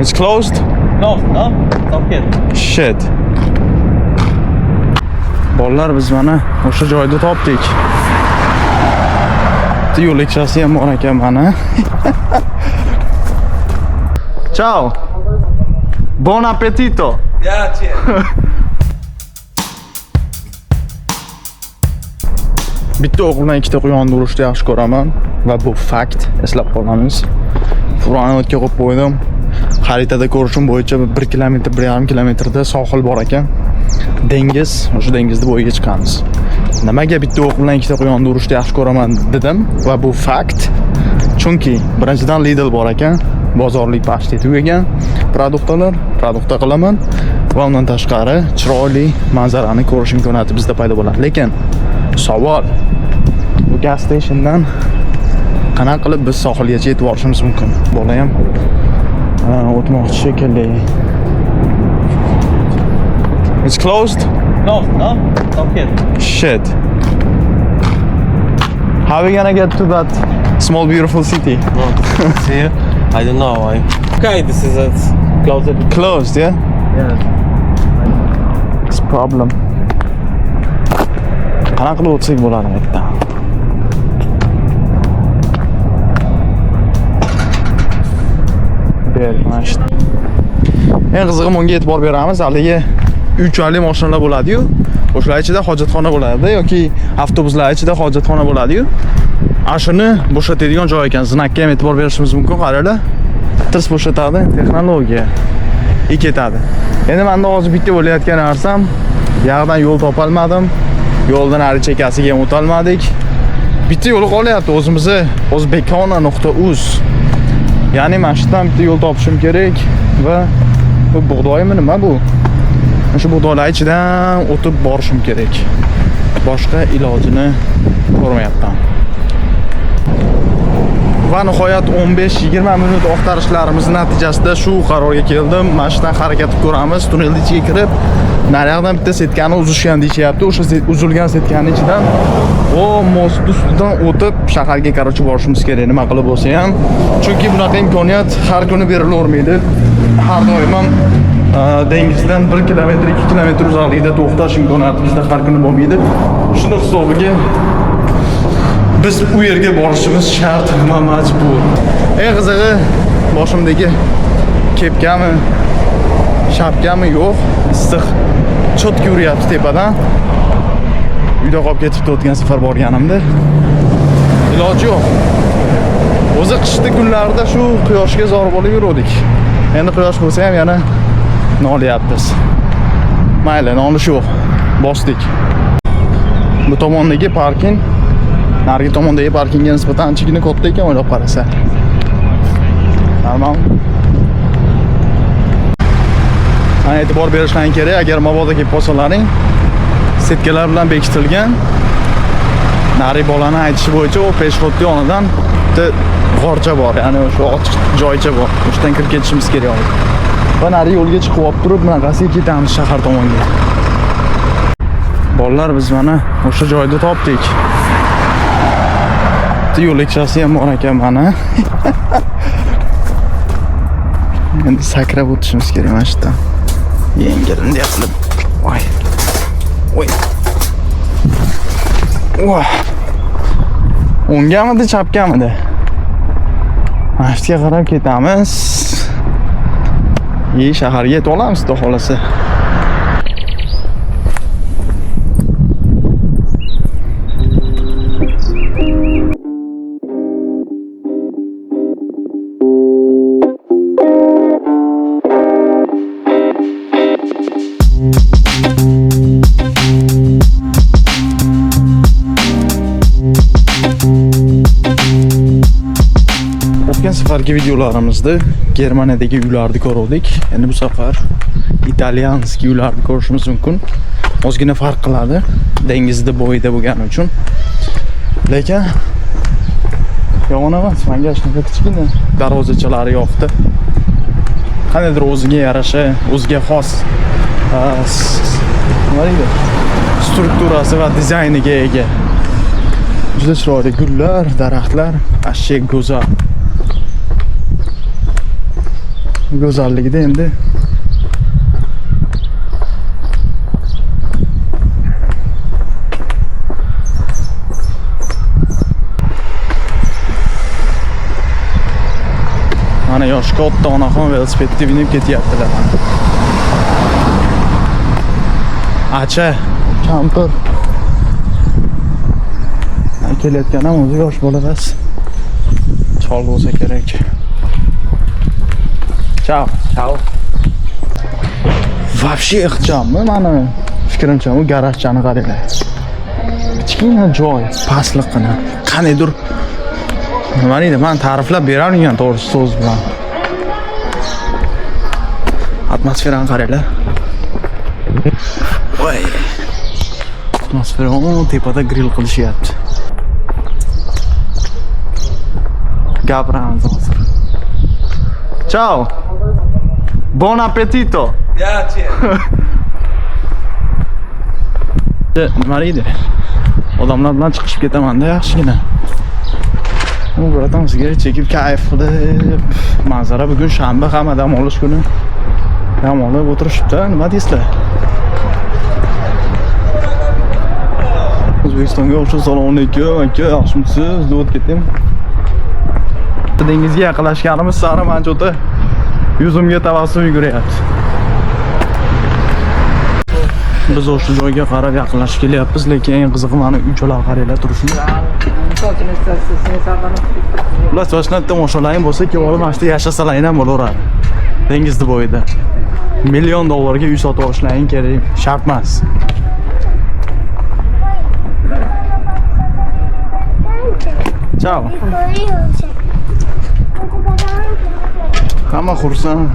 It's closed? No, it's okay. Shit. Bolalar, biz mana o'sha joyda topdik. Yo'l ikkalasi ham bor ekan mana. Ciao. Buon appetito. Grazie. Bitta o'g'ildan ikkita quyonni urishni yaxshi ko'raman va bu fakt, eslab qolamiz. Furani o'tga qo'yib qo'ydim. Xaritada ko'rishim bo'yicha 1 kilometr, 1,5 kilometrda sohil bor ekan. Dengiz, o'sha dengizni bo'yiga chiqamiz. Nimaga bitta o'q bilan ikkita quyonni urishni yaxshi ko'raman dedim va bu fakt. Chunki birinchidan Lidl bor ekan, bozorlik pashti tugagan produktlar qilaman va undan tashqari chiroyli manzarani ko'rish imkoniyati bizda paydo bo'ladi. Lekin savol, bu gas stationdan qanaqa qilib biz sohilgacha yetib borishimiz mumkin? Bola ham o'tmoqchi shekilli. It's closed? No, it's okay. Shit. How are we gonna get to that small beautiful city? No, see, I don't know why. Okay, this is closed. Closed, yeah? Yeah. It's problem. Qanaqa qilib o'tsak bo'ladi aytdan? Bermashdi. Eng qizig'i bunga e'tibor beramiz. Haligi 3 oyli mashinalar bo'ladi-yu, o'shalar ichida hojatxona bo'ladi yoki avtobuslar ichida hojatxona bo'ladi-yu. Ashuni bo'shatadigan joy ekan. Znakka ham e'tibor berishimiz mumkin, qaranglar. Tirs bo'shatadi, texnologiya. Ketadi. Endi menda hozir bitta bo'layotgan narsam, yog'dan yo'l topolmadim. Yo'ldan nari chekkasiga ham o'tolmadik. Bitta yo'l qolyapti o'zimizni o'zbekona.uz. Ya'ni mana shu yerdan bitta yo'l topishim kerak va bu bug'doymi nima bu? Shu bug'doylar ichidan o'tib borishim kerak. Boshqa ilojini ko'rmayapman. Va nihoyat 15-20 minut oqtarishlarimiz natijasida shu qarorga keldim. Mana shu yerdan harakat qilib ko'ramiz. Tunnelning ichiga kirib, naryoqdan bitta setkani uzishgan deyapti. O'sha uzilgan setkaning ichidan most ustidan o'tib shaharga qarochi borishimiz kerak, nima qilib bo'lsa ham. Chunki bunaqa imkoniyat har kuni berilavermaydi. Har doim ham dengizdan 1 kilometr, 2 kilometr uzoqlikda to'xtash imkoniyati bizda har kuni bo'lmaydi. Shuni hisobiga biz u yerga borishimiz shart va majbur. Eng qizig'i, boshimdagi kepkami, shapkami yo'q, issiq cho'tka uryapti tepadan. Uyda qolib ketibdi o'tgan safar borganimda. Iloji yo'q. O'zi qishli kunlarda shu quyoshga zor bo'lib yurdik. Endi quyosh bo'lsa ham yana nolyapmiz. Mayli, nolish yo'q. Bosdik. Bu tomondagi parking, narigi tomondagi parkingga nisbatan anchagina katta ekan, o'ylab qarasa. Normal. Mana e'tibor berishlaring kerak, agar mabodo kelib qolsalaring, setkalar bilan bekitilgan. Nari bolani aytishi bo'yicha u peshxodni yonidan bitta g'orcha bor, ya'ni o'sha ochiq joycha bor. O'shdan kirib ketishimiz kerak. Va nari yo'lga chiqib olib turib, bunaqasiga ketamiz shahar tomonga. Bolalar, biz mana o'sha joyda topdik. Yo'l ikkasi ham bor ekan mana. Endi sakrab o'tishimiz kerak mana shu yerdan. Yengilin deyapti. Voy. Voy. Voy. O'nggamidi, chapgamidi? Mana shu yerga qarab ketamiz. Shaharga yetib olamiz, xudo xolasa. Safargi videolarimizda Germaniyadagi uylarni ko'rdik. Endi bu safar italyanskiy uylarni ko'rishimiz mumkin. Ozgina farq qiladi, dengizda bo'yida bo'lgani uchun. Lekin yomon emas, menga shunaqa kichkina darvozachalari yoqdi. Qaniydir o'ziga yarasha, o'ziga xos nima deydi? Strukturasi va dizayniga ega. Juda chiroyli gullar, daraxtlar, ashek go'zal. go'zalligida endi mana yoshga ota onaxon velosipedga binib ketyaptilar. Acha, kampir. Kelayotgan ham o'zi yosh bola emas. Chol bo'lsa kerak. Ciao. Ciao. Вообще ixchammi mani fikrimcha u garajchani qaranglar. Kichkina joy, pastliqini. Qaniydir nima deydi, men ta'riflab beraman to'g'risi so'z bilan. Atmosferani qaranglar. Voy. Atmosfera tepada grill qilishyapti. Gapiramiz hozir. Ciao. Buon appetito. Grazie. Nima deydi? Odamlar bilan chiqishib ketaman-da yaxshigina. U buradan sigaret chekib kayf qilib, manzara bugun shanba, hamma dam olish kuni. Dam olib o'tirishibdi, nima deysizlar? O'zbekistonga o'xshash salom alaykum, aka, yaxshimisiz? Deb ketdim. Dengizga yaqinlashganimiz sari manchota yuzimga tabassum yuguryapti. Biz o'sha joyga qarab yaqinlashib kelyapmiz, lekin eng qizig'i mana uchalar qaranglar turishini. Ular toshdan tomoshalayim bo'lsa, kim olib mana shu yashasalaring ham bo'laveradi. Dengizni bo'yida. $1 million ga uy sotib olishlaring kerak, shart emas. Ciao. Hamma xursand.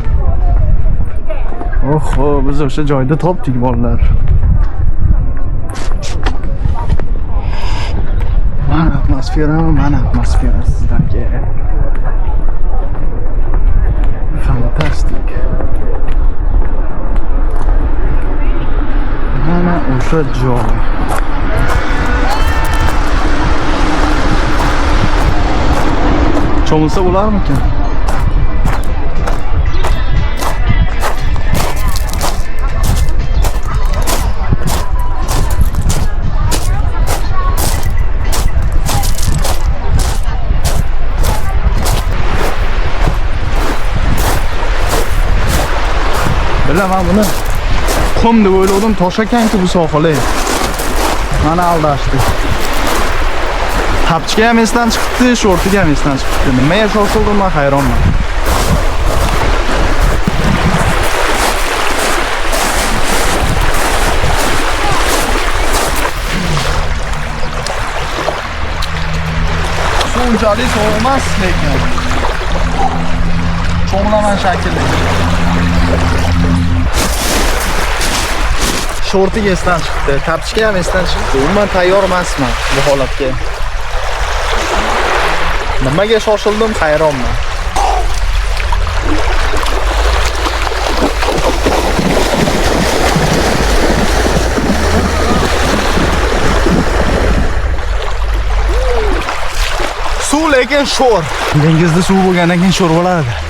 Oho, biz o'sha joyda topdik bolalar. Mana atmosfera sizlarga. Fantastik. Mana o'sha joy. Cho'milsa bo'larmikan? Bilaman buni qum deb o'yladim, tosh ekanki bu sohili. Mana aldashdi. Tapchika ham esdan chiqibdi, shortiga ham esdan chiqibdi. Nimaga shoshildim, men hayronman. Unchalik sovuq emas lekin. Cho'mlaman shakilli. Shortiga esdan chiqdi, tapchika ham esdan chiqdi. Umuman tayyor emasman bu holatga. Nimaga shoshildim, hayronman. Suv lekin sho'r. Dengizda suv bo'lgandan keyin sho'r bo'ladi.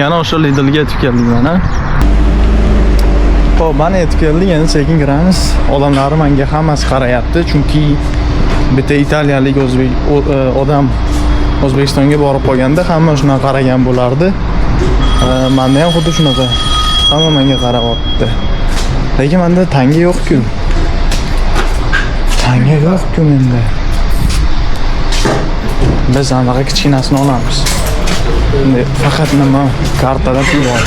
Yana o'sha Lidlga yetib keldik mana. Xo'p, mana yetib keldik, endi sekin kiramiz. Odamlar menga hammasi qarayapti, chunki bitta italiyalik odam O'zbekistonga borib qolganda hamma shuna qaragan bo'lardi. Menda ham xuddi shunaqa. Hamma menga qarayapti. Lekin menda tanga yo'q-ku. Tanga yo'q-ku menda. Biz anaqa kichkinasini olamiz. Endi faqat nima kartadan pul bor.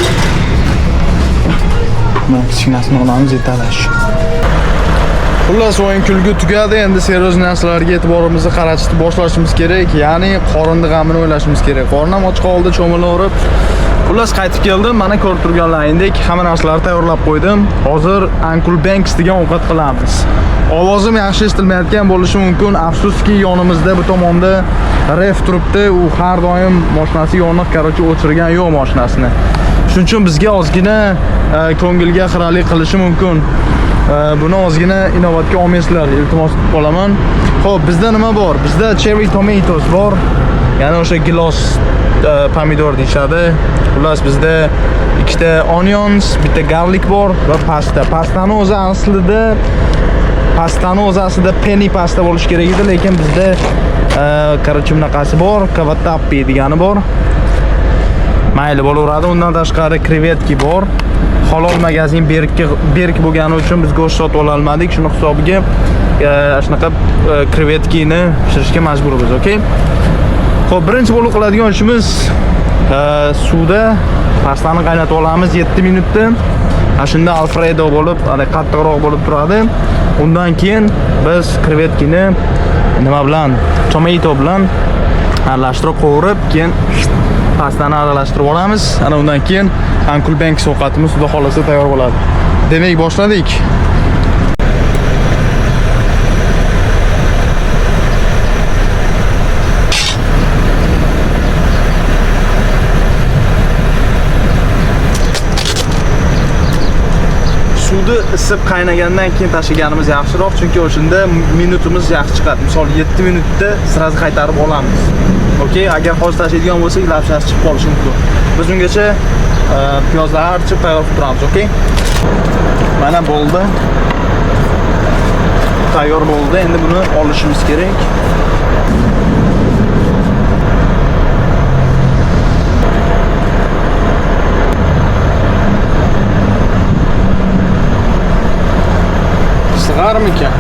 Mana kichkinasini olamiz yetalash. Xullas o'yin kulgu tugadi. Endi serios narsalarga e'tiborimizni qaratishni boshlashimiz kerak. Ya'ni qorinni g'amini o'ylashimiz kerak. Qornim och qoldi, cho'milaverib. Xullas qaytib keldim. Mana ko'rib turganlaringdek hamma narsalarni tayyorlab qo'ydim. Hozir Uncle Banks degan ovqat qilamiz. Ovozim yaxshi eshitilmayotgan bo'lishi mumkin. Afsuski yonimizda bu tomonda ref turibdi. U har doim mashinasi yoniq, qarochi o'chirgan yo'q mashinasini. Shuning uchun bizga ozgina ko'ngilga xiralik qilishi mumkin. Buni ozgina inovatga olmaysizlar, iltimos qolaman. Xo'p, bizda nima bor? Bizda cherry tomatoes bor. Ya'ni o'sha gilos pomidor deyshadi. Xullas bizda ikkita onions, bitta garlic bor va pasta. Pastani o'zi aslida penny pasta bo'lishi kerak edi, lekin bizda qarochi bunaqasi bor, kavatappi degani bor. Mayli bo'laveradi. Undan tashqari krevetki bor. Halol magazin berk bo'lgani uchun biz go'sht sotib ola olmadik. Shuni hisobiga shunaqa krevetkini pishirishga majburmiz, okay? Xo'p, birinchi bo'lib qiladigan ishimiz suvda pastani qaynatib olamiz 7 minutda. Shunda alfredo bo'lib, qattiqroq bo'lib turadi. Undan keyin biz krevetkini nima bilan? Tomato bilan aralashtirib qovurib, keyin pastani aralashtirib olamiz. Ana undan keyin Uncle Banks ovqatimiz xudo xolasa tayyor bo'ladi. Demak, boshladik. Suvni isib qaynagandan keyin tashlaganimiz yaxshiroq, chunki o'shanda minutimiz yaxshi chiqadi. Misol 7 minutda sirazi qaytarib olamiz. Okay, agar hozir tashlaydigan bo'lsak, lapshasi chiqib qolishi mumkin. Biz ungacha piyozlarni archib tayyor qilib turamiz, okay? Mana bo'ldi. Tayyor bo'ldi. Endi buni olishimiz kerak. Sig'armikan?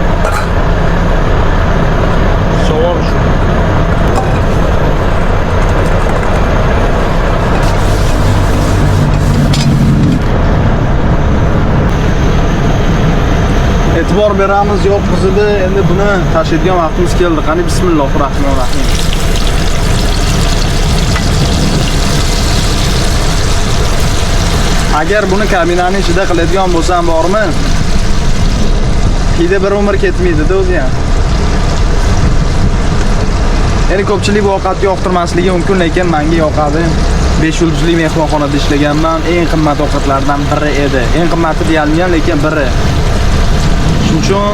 Savol shu. E'tibor beramiz, yopqizdi. Endi buni tashlaydigan vaqtimiz keldi. Qani bismillahirrohmanirrohim. Agar buni kabinaning ichida qiladigan bo'lsam bormi? Hidi bir umr ketmaydi-da o'zi ham. Endi ko'pchilik bu ovqatni yoqtirmasligi mumkin, lekin menga yoqadi. 5 yulduzli mehmonxonada ishlaganman. Eng qimmat ovqatlardan biri edi. Eng qimmati deyilgan, lekin biri. Shuning uchun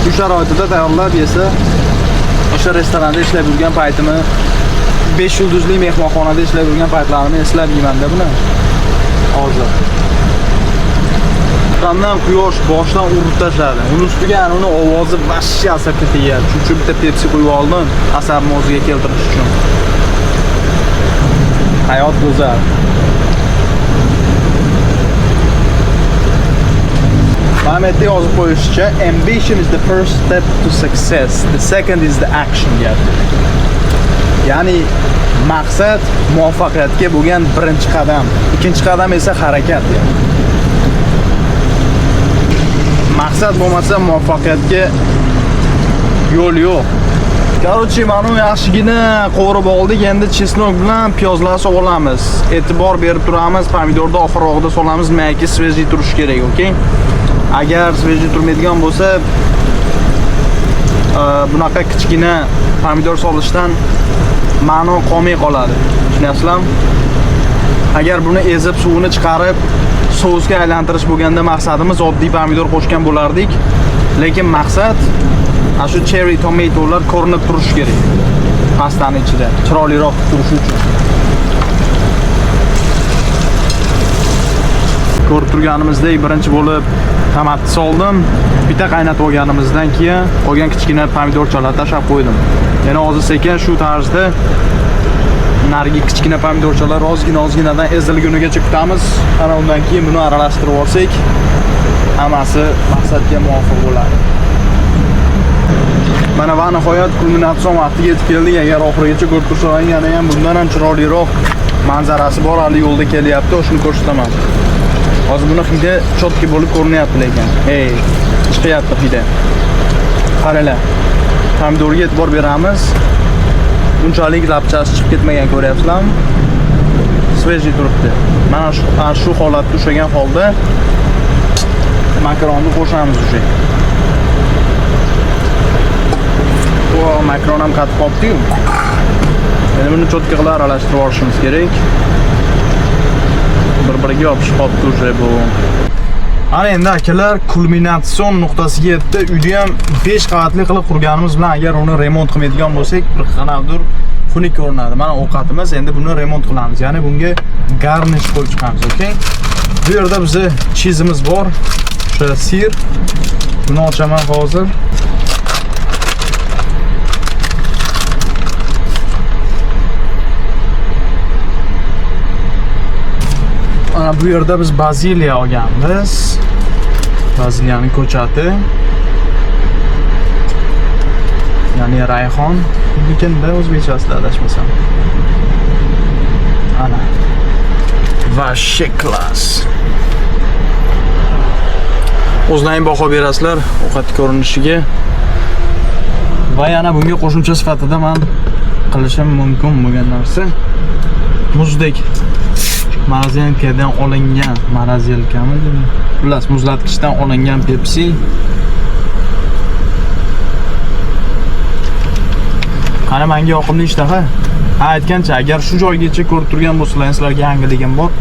shu sharoitida tayyorlab yesa, o'sha restoranda ishlab yurgan paytimni, 5 yulduzli mehmonxonada ishlab yurgan paytlarimni eslab yeyman-da buni. Hozir. Qandan quyosh boshdan urib tashladi. Uni ustiga uni ovozi vashshi asabga tegadi. Shuning uchun bitta Pepsi qo'yib oldim, asabni o'ziga keltirish uchun. Hayot go'zal. Ma'lumotda yozib qo'yishicha, ambition is the first step to success. The second is the action. Ya'ni maqsad muvaffaqiyatga bo'lgan birinchi qadam, ikkinchi qadam esa harakat. Maqsad bo'lmasa muvaffaqiyatga yo'l yo'q. Qarochi, mana yaxshigina qovurib oldik. Endi chesnok bilan piyozlarni solamiz. E'tibor berib turamiz. Pomidorni oxirroqda solamiz, mayki sveji turishi kerak, okay? Agar sveji turmaydigan bo'lsa, bunaqa kichkina pomidor solishdan ma'no qolmay qoladi. Tushunasizlarmi? Agar buni ezib suvini chiqarib sousga aylantirish bo'lganda maqsadimiz oddiy pomidor qo'shgan bo'lardik. Lekin maqsad shu cherry tomatolar ko'rinib turishi kerak. Pastaning ichida chiroyliroq turishi uchun. Ko'rib turganimizdek birinchi bo'lib tomatni soldim. Bitta qaynatib olganimizdan keyin qolgan kichkina pomidorchalarni tashlab qo'ydim. Yana hozir sekin shu tarzda Narigi kichkina pomidorchalar ozginadan ezilgunigacha kutamiz. Ana undan keyin buni aralashtirib olsak, hammasi maqsadga muvofiq bo'ladi. Mana va nihoyat kulminatsion vaqti yetib keldik. Agar oxirigacha ko'rib tursangiz, yana ham bundan ham chiroyliroq manzarasi bor hali yo'lda kelyapti. Shuni ko'rsataman. Hozir buni hidi chotki bo'lib ko'rinyapti lekin. Hey, chiqyapti hidi. Qaranglar. Pomidorga e'tibor beramiz. Bunchalik lapchasi chiqib ketmagan ko'ryapsizlarmi? Svejiy turibdi. Mana shu holatda ushlagan holda makaronni qo'shamiz уже. Makaron ham qatib qoldi-yu. Endi buni cho'tka qilib aralashtirib olishimiz kerak. Bir-biriga yopishib qolibdi уже bu. Ana endi akalar kulminatsion nuqtasiga yetdi. Uyda ham 5 qavatli qilib qurganimiz bilan agar uni remont qilmaydigan bo'lsak, bir qanaqadir xunuk ko'rinadi. Mana ovqatimiz, endi buni remont qilamiz. Ya'ni bunga garnish qo'yib chiqamiz, okey? Bu yerda bizga chizimiz bor. O'sha sir. Buni ochaman hozir. Ana bu yerda biz baziliya olganmiz. Baziliyaning ko'chati. Ya'ni rayhon. Lekin da o'zbekchasida adashmasam. Ana. Vashi klass. O'zlaring baho berasizlar ovqat ko'rinishiga. Va yana bunga qo'shimcha sifatida men qilishim mumkin bo'lgan narsa muzdek. Marazelkadan olingan, marazelkami? Xullas, muzlatgichdan olingan Pepsi. Qani menga yoqimli ishtaha. Aytgancha, agar shu joygacha ko'rib turgan bo'lsalaringiz, sizlarga yangiligim bor.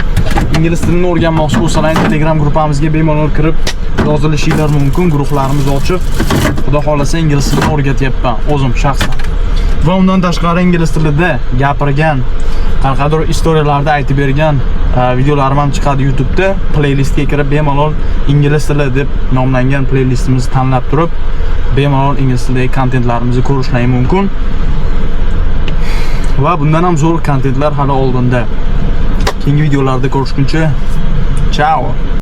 Ingliz tilini o'rganmoqchi bo'lsalaringiz, Telegram gruppamizga bemalol kirib yozilishinglar mumkin. Guruhlarimiz ochiq. Xudo xolasa ingliz tilini o'rgatyapman o'zim shaxsan. Va undan tashqari ingliz tilida gapirgan, qanaqadir istoriyalarda aytib bergan videolarim ham chiqadi YouTube'da. Playlistga kirib bemalol ingliz tili deb nomlangan playlistimizni tanlab turib, bemalol ingliz tilidagi kontentlarimizni ko'rishingiz mumkin. Va bundan ham zo'r kontentlar hali oldinda. Keyingi videolarda ko'rishguncha, ciao.